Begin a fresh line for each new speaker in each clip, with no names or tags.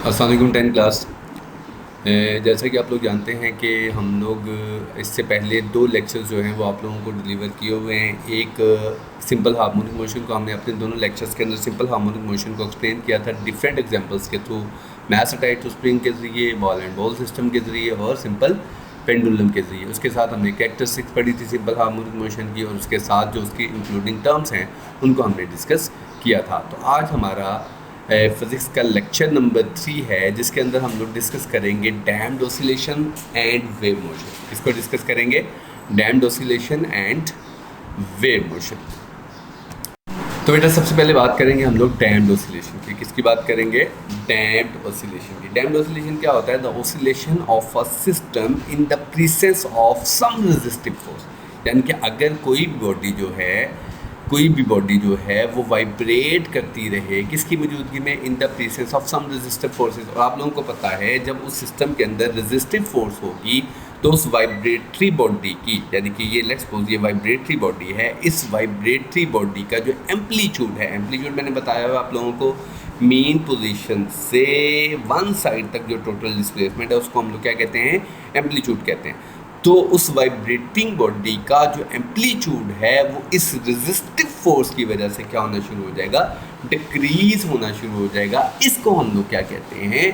अस्सलाम वालेकुम 10 क्लास। जैसा कि आप लोग जानते हैं कि हम लोग इससे पहले 2 लेक्चर्स जो हैं वो आप लोगों को डिलीवर किए हुए हैं। एक सिंपल हार्मोनिक मोशन को हमने अपने दोनों लेक्चर्स के अंदर सिंपल हार्मोनिक मोशन को एक्सप्लेन किया था डिफरेंट एग्जांपल्स के through, mass tied to spring के ज़रिए, बॉल एंड बॉल सिस्टम के ज़रिए और सिंपल पेंडुलम के ज़रिए। उसके साथ हमने कैरेक्टरिस्टिक्स पढ़ी थी सिंपल हार्मोनिक मोशन की, और उसके साथ जो उसकी इंक्लूडिंग टर्म्स हैं उनको हमने डिस्कस किया था। तो आज हमारा फिज़िक्स का लेक्चर नंबर 3 है, जिसके अंदर हम लोग डिस्कस करेंगे damped oscillation and wave motion. किसको डिस्कस करेंगे? Damped oscillation and wave motion. तो बेटा सबसे पहले बात करेंगे हम लोग डैम्ड ऑसिलेशन की। किसकी बात करेंगे? डैम्ड ऑसिलेशन की। डैम्ड ऑसिलेशन क्या होता है? The oscillation of a system in the presence of some resistive force. यानी कि अगर कोई बॉडी जो है, कोई भी बॉडी जो है वो वाइब्रेट करती रहे किसकी मौजूदगी में? In the presence of some resistive forces. और आप लोगों को पता है जब उस सिस्टम के अंदर रेजिस्टिव फोर्स होगी तो उस वाइब्रेटरी बॉडी की, यानी कि ये लेट्स सपोज ये वाइब्रेटरी बॉडी है, इस वाइब्रेटरी बॉडी का जो एम्पलीट्यूड है, एम्पलीट्यूड मैंने बताया हुआ आप लोगों को, मेन पोजीशन से वन साइड तक जो टोटल डिस्प्लेसमेंट है उसको हम लोग क्या कहते हैं? एम्पलीट्यूड कहते हैं। तो उस वाइब्रेटिंग बॉडी का जो एम्पलीट्यूड है वो इस रेजिस्टिव फोर्स की वजह से क्या होना शुरू हो जाएगा? डिक्रीज होना शुरू हो जाएगा। इसको हम लोग क्या कहते हैं?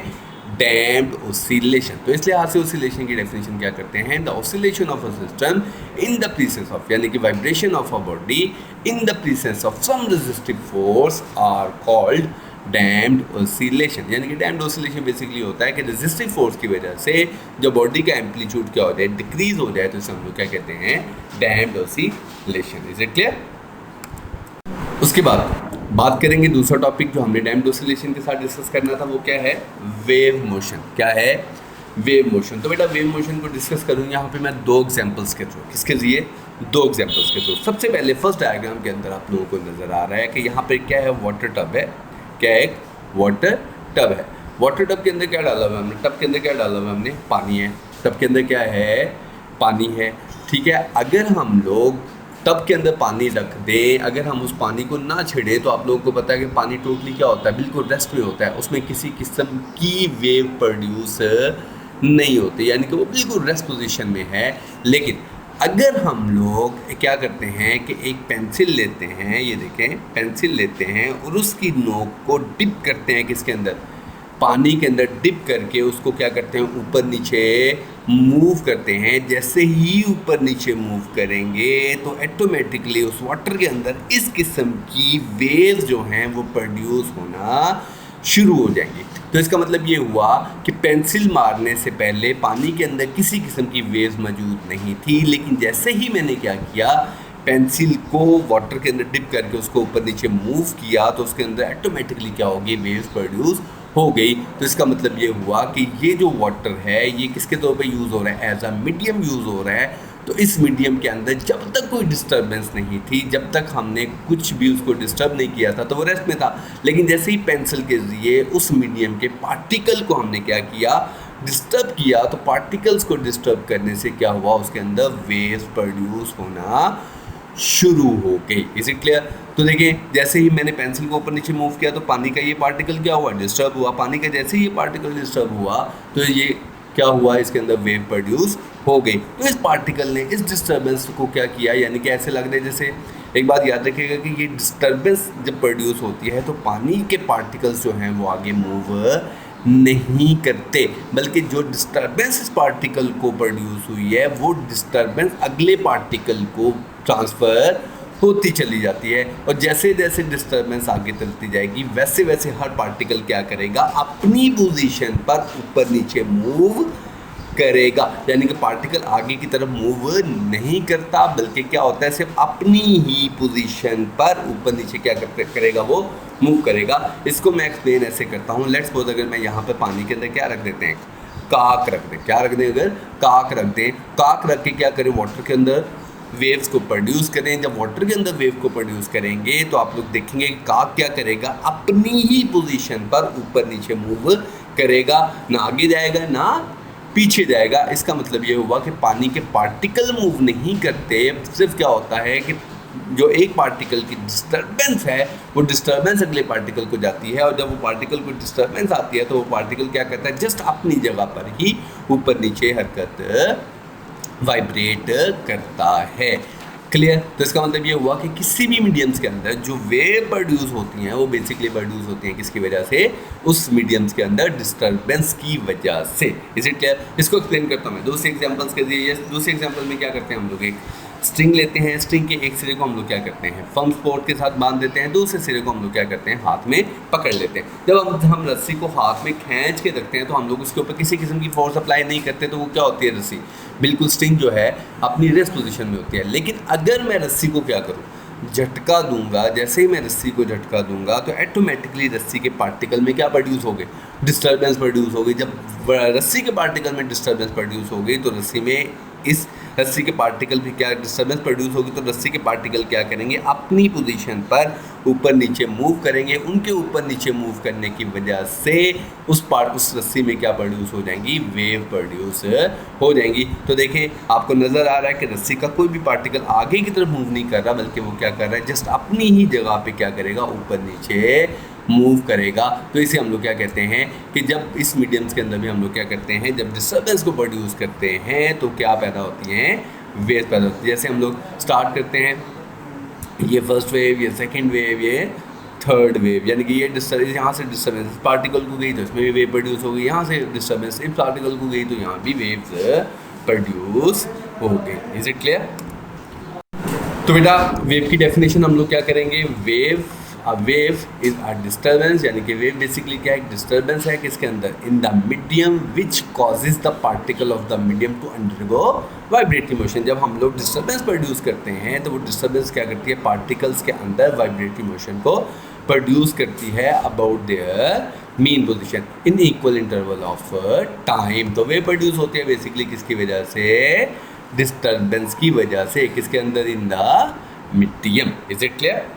Damped oscillation. तो इसलिए आज से ऑसिलेशन की डेफिनेशन क्या करते हैं? The oscillation of a system in the presence of, यानी कि vibration of a body in the presence of some resistive force are called damped oscillation. यानी कि डैम्प्ड ऑसिलेशन बेसिकली होता है कि रेजिस्टिव फोर्स की वजह से जो बॉडी का एम्पलीट्यूड क्या हो जाए? डिक्रीज हो जाए, तो इसे हम लोग क्या कहते हैं? Damped oscillation. Is it clear? उसके बाद बात करेंगे दूसरा टॉपिक जो हमने डैम्प्ड ऑसिलेशन के साथ डिस्कस करना था, वो क्या है? Wave motion. क्या है? Wave motion. तो बेटा वेव मोशन को डिस्कस करूँ यहाँ पे मैं 2 एग्जांपल्स के थ्रू। किसके जरिए? 2 एग्जांपल्स के थ्रू। सबसे पहले फर्स्ट डायग्राम के अंदर आप लोगों को नज़र आ रहा है कि यहाँ पे क्या है? वाटर टब है। क्या? एक वाटर टब है। वाटर टब के अंदर क्या डाला हुआ है हमने? टब के अंदर क्या डाला हुआ है हमने? पानी है। टब के अंदर क्या है? पानी है। ठीक है, अगर हम लोग टब के अंदर पानी रख दें, अगर हम उस पानी को ना छिड़े, तो आप लोगों को पता है कि पानी टोटली क्या होता है? बिल्कुल रेस्ट में होता है, उसमें किसी किस्म की वेव प्रोड्यूस नहीं होती, यानी कि वो बिल्कुल रेस्ट पोजीशन में है। लेकिन अगर हम लोग क्या करते हैं कि एक पेंसिल लेते हैं, ये देखें पेंसिल लेते हैं और उसकी नोक को डिप करते हैं किसके अंदर? पानी के अंदर डिप करके उसको क्या करते हैं? ऊपर नीचे मूव करते हैं। जैसे ही ऊपर नीचे मूव करेंगे तो ऑटोमेटिकली उस वाटर के अंदर इस किस्म की वेव्स जो हैं वो प्रोड्यूस होना शुरू हो जाएंगी। तो इसका मतलब ये हुआ कि पेंसिल मारने से पहले पानी के अंदर किसी किस्म की वेव्स मौजूद नहीं थी, लेकिन जैसे ही मैंने क्या किया, पेंसिल को वाटर के अंदर डिप करके उसको ऊपर नीचे मूव किया, तो उसके अंदर ऑटोमेटिकली क्या होगी? वेव्स प्रोड्यूस हो गई। तो इसका मतलब ये हुआ कि ये जो वाटर है ये किसके तौर पे यूज़ हो रहा है? एज अ मीडियम यूज़ हो रहा है। तो इस मीडियम के अंदर जब तक कोई डिस्टर्बेंस नहीं थी, जब तक हमने कुछ भी उसको डिस्टर्ब नहीं किया था, तो वो रेस्ट में था। लेकिन जैसे ही पेंसिल के जरिए उस मीडियम के पार्टिकल को हमने क्या किया? डिस्टर्ब किया, तो पार्टिकल्स को डिस्टर्ब करने से क्या हुआ? उसके अंदर वेव्स प्रोड्यूस होना शुरू हो गई। Is it clear? तो देखिए जैसे ही मैंने पेंसिल को ऊपर नीचे मूव किया तो पानी का ये पार्टिकल क्या हुआ? डिस्टर्ब हुआ। पानी का जैसे ही ये पार्टिकल डिस्टर्ब हुआ तो ये क्या हुआ? इसके अंदर वेव प्रोड्यूस हो गई। तो इस पार्टिकल ने इस डिस्टर्बेंस को क्या किया? यानी कि ऐसे लग रहा है जैसे, एक बात याद रखिएगा कि ये डिस्टर्बेंस जब प्रोड्यूस होती है तो पानी के पार्टिकल्स जो हैं वो आगे मूव नहीं करते, बल्कि जो डिस्टर्बेंस इस पार्टिकल को प्रोड्यूस हुई है वो डिस्टर्बेंस अगले पार्टिकल को ट्रांसफ़र होती चली जाती है। और जैसे जैसे डिस्टर्बेंस आगे चलती जाएगी वैसे वैसे हर पार्टिकल क्या करेगा? अपनी पोजीशन पर ऊपर नीचे मूव करेगा। यानी कि पार्टिकल आगे की तरफ मूव नहीं करता, बल्कि क्या होता है? सिर्फ अपनी ही पोजीशन पर ऊपर नीचे क्या करेगा? वो मूव करेगा। इसको मैं एक्सप्लेन ऐसे करता हूँ। लेट्स सपोज अगर मैं यहाँ पर पानी के अंदर क्या रख देते हैं? काक रख दें। क्या रख दें? अगर काक रख दें, काक रख के क्या करें? वाटर के अंदर वेव्स को प्रोड्यूस करें। जब वाटर के अंदर वेव को प्रोड्यूस करेंगे तो आप लोग देखेंगे काक क्या करेगा? अपनी ही पोजीशन पर ऊपर नीचे मूव करेगा, ना आगे जाएगा ना पीछे जाएगा। इसका मतलब ये हुआ कि पानी के पार्टिकल मूव नहीं करते, सिर्फ क्या होता है कि जो एक पार्टिकल की डिस्टर्बेंस है वो डिस्टर्बेंस अगले पार्टिकल को जाती है, और जब वो पार्टिकल को डिस्टर्बेंस आती है तो वो पार्टिकल क्या करता है, जस्ट अपनी जगह पर ही ऊपर नीचे हरकत वाइब्रेट करता है। क्लियर? तो इसका मतलब ये हुआ कि किसी भी मीडियम्स के अंदर जो वेव प्रोड्यूस होती हैं वो बेसिकली प्रोड्यूस होती हैं किसकी वजह से, उस मीडियम्स के अंदर डिस्टर्बेंस की वजह से। Is it clear? इसको एक्सप्लेन करता हूँ मैं दूसरे एग्जांपल्स के लिए। दूसरे एग्जांपल में क्या करते हैं हम लोग, एक स्ट्रिंग लेते हैं, स्ट्रिंग के एक सिरे को हम लोग क्या करते हैं फर्म सपोर्ट के साथ बांध देते हैं, दूसरे सिरे को हम लोग क्या करते हैं हाथ में पकड़ लेते हैं। जब हम रस्सी को हाथ में खींच के रखते हैं तो हम लोग उसके ऊपर किसी किस्म की फोर्स अप्लाई नहीं करते, तो वो क्या होती है, रस्सी बिल्कुल स्ट्रिंग जो है अपनी रेस्ट पोजीशन में होती है। लेकिन अगर मैं रस्सी को क्या करूँ, झटका दूंगा, जैसे ही मैं रस्सी को झटका दूंगा तो ऑटोमेटिकली रस्सी के पार्टिकल में क्या प्रोड्यूस हो गए, डिस्टर्बेंस प्रोड्यूस हो गई। जब रस्सी के पार्टिकल में डिस्टर्बेंस प्रोड्यूस हो गई तो रस्सी में इस रस्सी के पार्टिकल भी क्या डिस्टर्बेंस प्रोड्यूस होगी, तो रस्सी के पार्टिकल क्या करेंगे, अपनी पोजीशन पर ऊपर नीचे मूव करेंगे। उनके ऊपर नीचे मूव करने की वजह से उस रस्सी में क्या प्रोड्यूस हो जाएंगी, वेव प्रोड्यूस हो जाएंगी। तो देखें आपको नज़र आ रहा है कि रस्सी का कोई भी पार्टिकल आगे की तरफ मूव नहीं कर रहा, बल्कि वो क्या कर रहा है, जस्ट अपनी ही जगह पे क्या करेगा, ऊपर नीचे मूव करेगा। तो इसे हम लोग क्या कहते हैं कि जब इस मीडियम्स के अंदर भी हम लोग क्या करते हैं, जब डिस्टर्बेंस को प्रोड्यूस करते हैं तो क्या पैदा होती हैं, वेव पैदा होती है। जैसे हम लोग स्टार्ट करते हैं, ये फर्स्ट वेव, ये सेकंड वेव, ये थर्ड वेव, यानी कि ये डिस्टर्बेंस, यहाँ से डिस्टर्बेंस पार्टिकल को गई तो इसमें भी वेव प्रोड्यूस हो गई, यहाँ से डिस्टर्बेंस इस पार्टिकल को गई तो यहाँ भी वेव्स प्रोड्यूस हो गई। Is it clear? तो बेटा वेव की डेफिनेशन हम लोग क्या करेंगे, वेव इज अ डिस्टर्बेंस, यानी कि वेव बेसिकली क्या है, डिस्टर्बेंस है किसके अंदर, in the medium which causes the particle of the medium to undergo vibratory motion. जब हम लोग डिस्टर्बेंस प्रोड्यूस करते हैं तो वो डिस्टर्बेंस क्या करती है, पार्टिकल्स के अंदर वाइब्रेटरी मोशन को प्रोड्यूस करती है about their mean position in equal interval of time. तो वेव प्रोड्यूस होती है बेसिकली किसकी वजह से, डिस्टर्बेंस की वजह से, किसके अंदर, in the medium. Is it clear?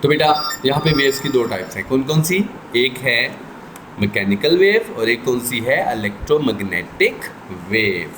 तो बेटा यहाँ पे वेव्स की दो टाइप्स हैं, कौन कौन सी, एक है मैकेनिकल वेव और एक कौन सी है, इलेक्ट्रोमैग्नेटिक वेव।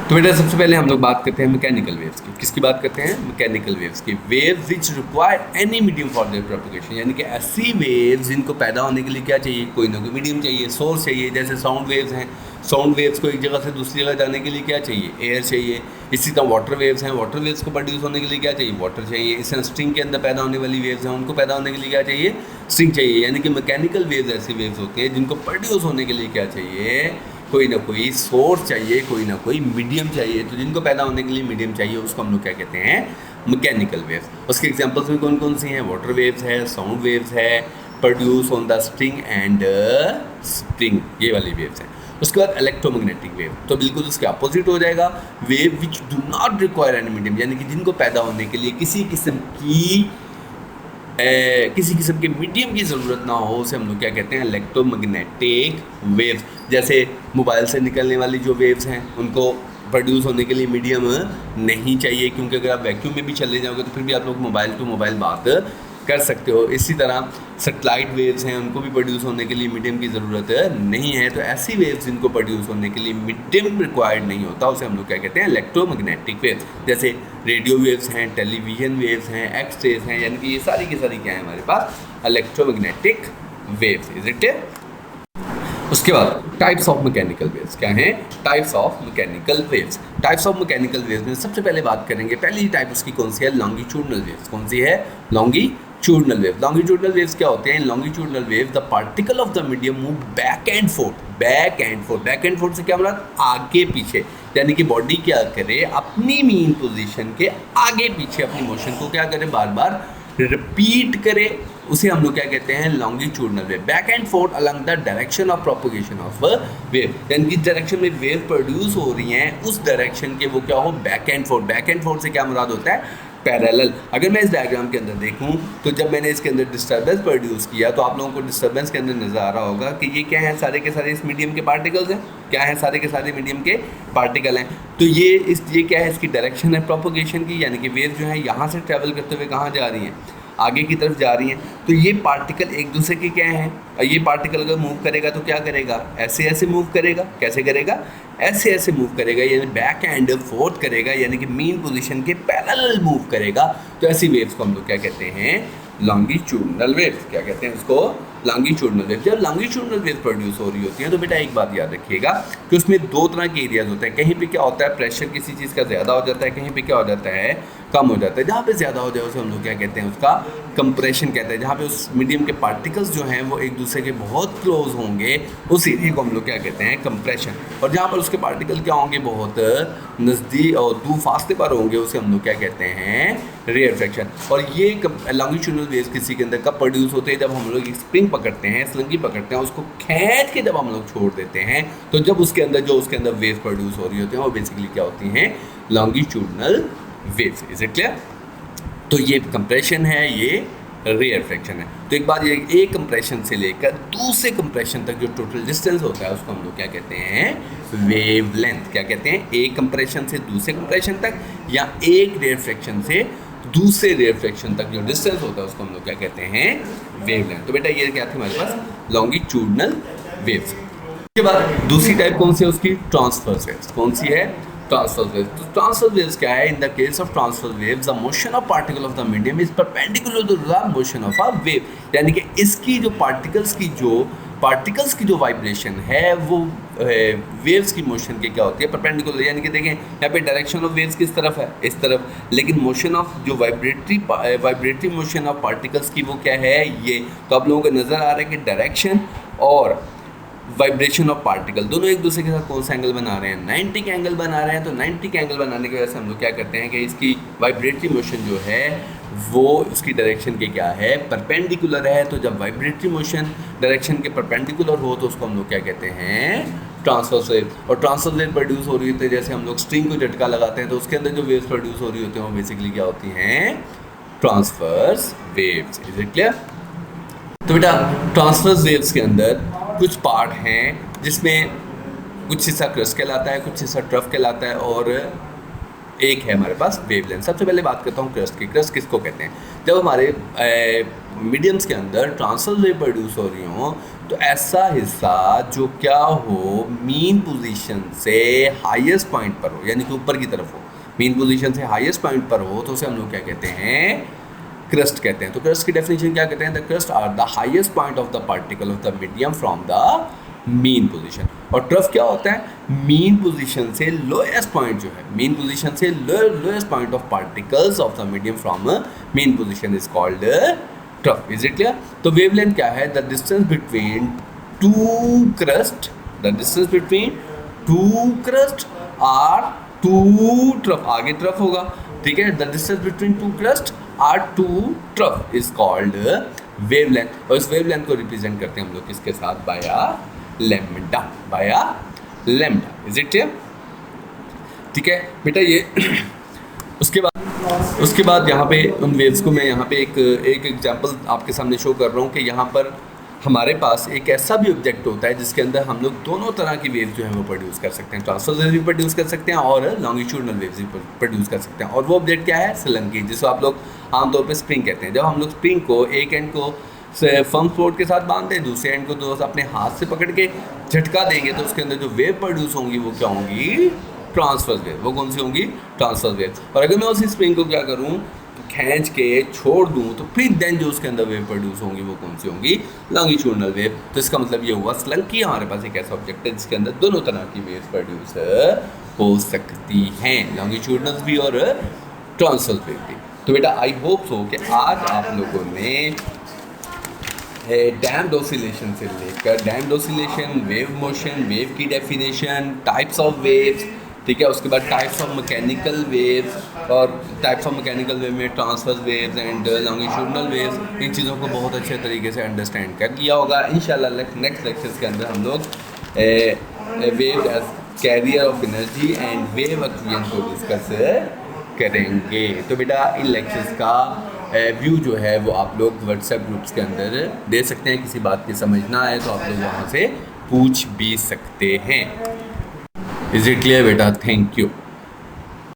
तो बेटा सबसे पहले हम लोग बात करते हैं मैकेनिकल वेव्स की। किसकी बात करते हैं, मैकेनिकल वेव्स की। Waves which require any medium for their propagation, यानी कि ऐसी वेव्स जिनको पैदा होने के लिए क्या चाहिए, कोई ना कोई मीडियम चाहिए, सोर्स चाहिए। जैसे साउंड वेव्स हैं, साउंड वेव्स को एक जगह से दूसरी जगह जाने के लिए क्या चाहिए, एयर चाहिए। इसी तरह वाटर वेव्स हैं, वाटर वेव्स को प्रोड्यूस होने के लिए क्या चाहिए, वाटर चाहिए। इस तरह स्ट्रिंग के अंदर पैदा होने वाली वेव्स हैं, उनको पैदा होने के लिए क्या चाहिए, स्ट्रिंग चाहिए। यानी कि मैकेनिकल वेव्स ऐसी वेव्स होती हैं जिनको प्रोड्यूस होने के लिए क्या चाहिए, कोई ना कोई सोर्स चाहिए, कोई ना कोई मीडियम चाहिए। तो जिनको पैदा होने के लिए मीडियम चाहिए उसको हम लोग क्या कहते हैं, मैकेनिकल वेव्स। उसके एग्जांपल्स में कौन कौन सी हैं, वाटर वेव्स है, साउंड वेव्स है, produce on the string and spring, ये वाली वेव्स हैं। उसके बाद इलेक्ट्रोमैग्नेटिक वेव, तो बिल्कुल उसके अपोजिट हो जाएगा, wave which do not require any medium, यानी कि जिनको पैदा होने के लिए किसी किस्म के मीडियम की ज़रूरत ना हो, उसे हम लोग क्या कहते हैं, इलेक्ट्रोमैग्नेटिक वेव्स। जैसे मोबाइल से निकलने वाली जो वेव्स हैं उनको प्रोड्यूस होने के लिए मीडियम नहीं चाहिए, क्योंकि अगर आप वैक्यूम में भी चले जाओगे तो फिर भी आप लोग मोबाइल टू मोबाइल बात कर सकते हो। इसी तरह सैटेलाइट वेव्स हैं, उनको भी प्रोड्यूस होने के लिए मीडियम की ज़रूरत नहीं है। तो ऐसी वेव्स जिनको प्रोड्यूस होने के लिए मीडियम रिक्वायर्ड नहीं होता उसे हम लोग क्या कहते हैं, इलेक्ट्रोमैग्नेटिक वेव्स। जैसे रेडियो वेव्स हैं, टेलीविजन वेव्स हैं, एक्स रेज हैं, यानी कि ये सारी की सारी क्या है हमारे पास, इलेक्ट्रोमैग्नेटिक वेव्स। Is it? उसके बाद टाइप्स ऑफ मैकेनिकल वेव्स क्या हैं, types of mechanical waves. Types of mechanical waves में सबसे पहले बात करेंगे, पहली टाइप उसकी कौन सी है, लॉन्गिट्यूडनल वेव्स। कौन सी है, लॉन्गिट्यूडनल वेव। लॉन्गिट्यूडनल वेव्स क्या होते हैं, longitudinal wave the particle of the medium move back and fourth. Back and fourth, back and fourth से क्या मतलब, आगे पीछे, यानी कि बॉडी क्या करे, अपनी मीन पोजीशन के आगे पीछे अपनी मोशन को क्या करे, बार बार रिपीट करे, उसे हम लोग क्या कहते हैं, longitudinal wave. Back and fourth along the direction of propagation of wave, यानी कि डायरेक्शन में वेव प्रोड्यूस हो रही हैं उस डायरेक्शन के वो क्या हो, back and fourth. Back and fourth से क्या मुराद होता है, पैरेलल। अगर मैं इस डायग्राम के अंदर देखूं तो जब मैंने इसके अंदर डिस्टर्बेंस प्रोड्यूस किया तो आप लोगों को डिस्टर्बेंस के अंदर नजर आ रहा होगा कि ये क्या है, सारे के सारे इस मीडियम के पार्टिकल्स हैं। क्या है, सारे के सारे मीडियम के पार्टिकल हैं। तो ये क्या है, इसकी डायरेक्शन है प्रोपगेशन की, यानी कि वेव जो है यहाँ से ट्रैवल करते हुए कहाँ जा रही हैं, आगे की तरफ जा रही हैं, तो ये पार्टिकल एक दूसरे के क्या हैं, ये पार्टिकल अगर मूव करेगा तो क्या करेगा, ऐसे ऐसे मूव करेगा, कैसे करेगा, ऐसे ऐसे मूव करेगा, यानी बैक एंड फोर्थ करेगा, यानी कि मीन पोजीशन के पैरेलल मूव करेगा। तो ऐसी वेव्स को हम लोग क्या कहते हैं, लॉन्गिट्यूडनल वेव्स। क्या कहते हैं उसको, लॉन्गिट्यूडनल वेव। जब लॉन्गिट्यूडनल वेव प्रोड्यूस हो रही होती है तो बेटा एक बात याद रखिएगा कि उसमें दो तरह के एरियाज होते हैं। कहीं पे क्या होता है, प्रेशर किसी चीज़ का ज़्यादा हो जाता है, कहीं पे क्या हो जाता है, कम हो जाता है। जहाँ पे ज़्यादा हो जाए उसे हम लोग क्या कहते हैं, उसका कंप्रेशन कहते हैं। जहाँ पे उस मीडियम के पार्टिकल्स जो हैं वो एक दूसरे के बहुत क्लोज होंगे, उस एरिया को हम लोग क्या कहते हैं, कंप्रेशन। और जहाँ पर उसके पार्टिकल क्या होंगे, बहुत नज़दीक और दूर फासले पर होंगे, उसे हम लोग क्या कहते हैं, रेयरफेक्शन। और ये लॉन्गिट्यूडनल वेव्स किसी के अंदर कब प्रोड्यूस होते हैं, जब हम लोग एक स्प्रिंग पकड़ते हैं, स्लंगी पकड़ते हैं, उसको खींच के जब हम लोग छोड़ देते हैं, तो जब उसके अंदर जो उसके अंदर वेव्स प्रोड्यूस हो रही होती हैं वो बेसिकली क्या होती हैं, longitudinal waves. Is it clear? तो ये कंप्रेशन है, ये रेयरफेक्शन है। तो एक बात, ये एक कंप्रेशन से लेकर दूसरे कंप्रेशन तक जो टोटल डिस्टेंस होता है उसको हम लोग क्या कहते हैं, वेवलेंथ। क्या कहते हैं, एक कंप्रेशन से दूसरे कंप्रेशन तक या एक रेयरफेक्शन से दूसरे रेयरफेक्शन तक जो डिस्टेंस होता है उसको हम लोग क्या कहते हैं, वेवलेंथ। तो बेटा ये क्या थी हमारे पास, लॉन्गिट्यूडनल वेव्स। उसके बाद दूसरी टाइप कौन सी है उसकी, ट्रांसवर्स वेव्स। कौन सी है, ट्रांसवर्स वेव्स। तो ट्रांसवर्स वेव्स क्या है, in the case of transverse waves the motion of particle of the medium is perpendicular to the motion of a wave. यानी कि इसकी जो पार्टिकल्स की जो वाइब्रेशन है वो वेव्स की मोशन के क्या होती है, परपेंडिकुलर। यानी कि देखें यहाँ पे डायरेक्शन ऑफ वेव्स किस तरफ है, इस तरफ, लेकिन मोशन ऑफ जो वाइब्रेटरी मोशन ऑफ पार्टिकल्स की वो क्या है, ये। तो आप लोगों को नज़र आ रहा है कि डायरेक्शन और वाइब्रेशन ऑफ पार्टिकल दोनों एक दूसरे के साथ कौन सा एंगल बना रहे हैं, 90 का एंगल बना रहे हैं। तो 90 का एंगल बनाने की वजह से हम लोग क्या करते हैं कि इसकी वाइब्रेटरी मोशन जो है वो उसकी डायरेक्शन के क्या है, परपेंडिकुलर है। तो जब वाइब्रेटरी मोशन डायरेक्शन के परपेंडिकुलर हो तो उसको हम लोग क्या कहते हैं, ट्रांसवर्स वेव। और ट्रांसवर्स वेव प्रोड्यूस हो रही होती है, जैसे हम लोग स्ट्रिंग को झटका लगाते हैं तो उसके अंदर जो वेव्स प्रोड्यूस हो रही होती हैं वो बेसिकली क्या होती हैं, transverse waves. Is it clear? तो बेटा ट्रांसवर्स वेव्स के अंदर कुछ पार्ट हैं जिसमें कुछ हिस्सा क्रस्ट कहलाता है, कुछ हिस्सा ट्रफ कहलाता है, और एक है हमारे पास वेवलेंथ। सबसे पहले बात करता हूँ क्रस्ट की। क्रस्ट किसको कहते हैं, जब हमारे मीडियम्स के अंदर ट्रांसवर्स वेव प्रोड्यूस हो रही हों तो ऐसा हिस्सा जो क्या हो, मीन पोजीशन से हाईएस्ट पॉइंट पर हो, यानी कि ऊपर की तरफ हो, मीन पोजीशन से हाईएस्ट पॉइंट पर हो, तो उसे हम लोग क्या कहते हैं, क्रस्ट कहते हैं। तो क्रस्ट की डेफिनेशन क्या कहते हैं, the crest or the highest point of the particle of the medium from the mean position. और ट्रफ क्या होता है, मीन पोजीशन से लोएस्ट पॉइंट जो है, मीन पोजीशन से lowest point of particles of the medium from mean position is called trough. Is it clear? तो wavelength क्या है, the distance between two crest, the distance between two crest or two trough, आगे trough होगा, ठीक है। The distance between two crest or two trough is called wavelength. और इस wavelength को रिप्रेजेंट करते हैं हम लोग किसके साथ, बाया लैम्डा, बाया लैम्डा। Is it clear? ठीक है बेटा। ये उसके बाद यहाँ पे उन वेव्स को मैं यहाँ पे एक एग्जांपल आपके सामने शो कर रहा हूँ कि यहाँ पर हमारे पास एक ऐसा भी ऑब्जेक्ट होता है जिसके अंदर हम लोग दोनों तरह की वेव्स जो है वो प्रोड्यूस कर सकते हैं, ट्रांसवर्स वेव भी प्रोड्यूस कर सकते हैं और लॉन्गिट्यूडनल वेव्स भी प्रोड्यूस कर सकते हैं। और वो ऑब्जेक्ट क्या है, स्लंगी, जिसको आप लोग आमतौर पे स्प्रिंग कहते हैं। जब हम लोग स्प्रिंग को एक एंड को फर्म सपोर्ट के साथ बांध दें, दूसरे एंड को दोस्त अपने हाथ से पकड़ के झटका देंगे, तो उसके अंदर जो वेव प्रोड्यूस होंगी वो क्या होंगी, ट्रांसवर्स वेव। वो कौन सी होंगी, ट्रांसवर्स वेव। और अगर मैं उसी स्प्रिंग को क्या करूँ, खींच के छोड़ दूँ, तो फिर देन जो उसके अंदर वेव प्रोड्यूस होंगी वो कौन सी होंगी, लॉन्गिट्यूडनल वेव। तो इसका मतलब ये हुआ स्लंगी हमारे पास एक ऐसा ऑब्जेक्ट है जिसके अंदर दोनों तरह की वेव्स प्रोड्यूस हो सकती हैं, लॉन्गिट्यूडनल भी और ट्रांसवर्स वेव भी। तो बेटा आई होप सो कि आज आप लोगों ने डैम्प्ड ऑसिलेशन से लेकर damped oscillation, wave motion, wave की डेफिनेशन, टाइप्स ऑफ वेव्स, ठीक है, उसके बाद टाइप्स ऑफ मैकेनिकल वेव्स, और टाइप्स ऑफ मैकेनिकल वेव में transverse waves and longitudinal waves, इन चीज़ों को बहुत अच्छे तरीके से अंडरस्टैंड कर लिया होगा। इंशाल्लाह नेक्स्ट लेक्चर्स के अंदर हम लोग wave as carrier of energy and wave exchange को डिस्कस करेंगे। तो बेटा इन लेक्चर्स का व्यू जो है वो आप लोग व्हाट्सएप ग्रुप्स के अंदर दे सकते हैं। किसी बात की समझ ना आए तो आप लोग वहाँ से पूछ भी सकते हैं। इज इट क्लियर बेटा? Thank you.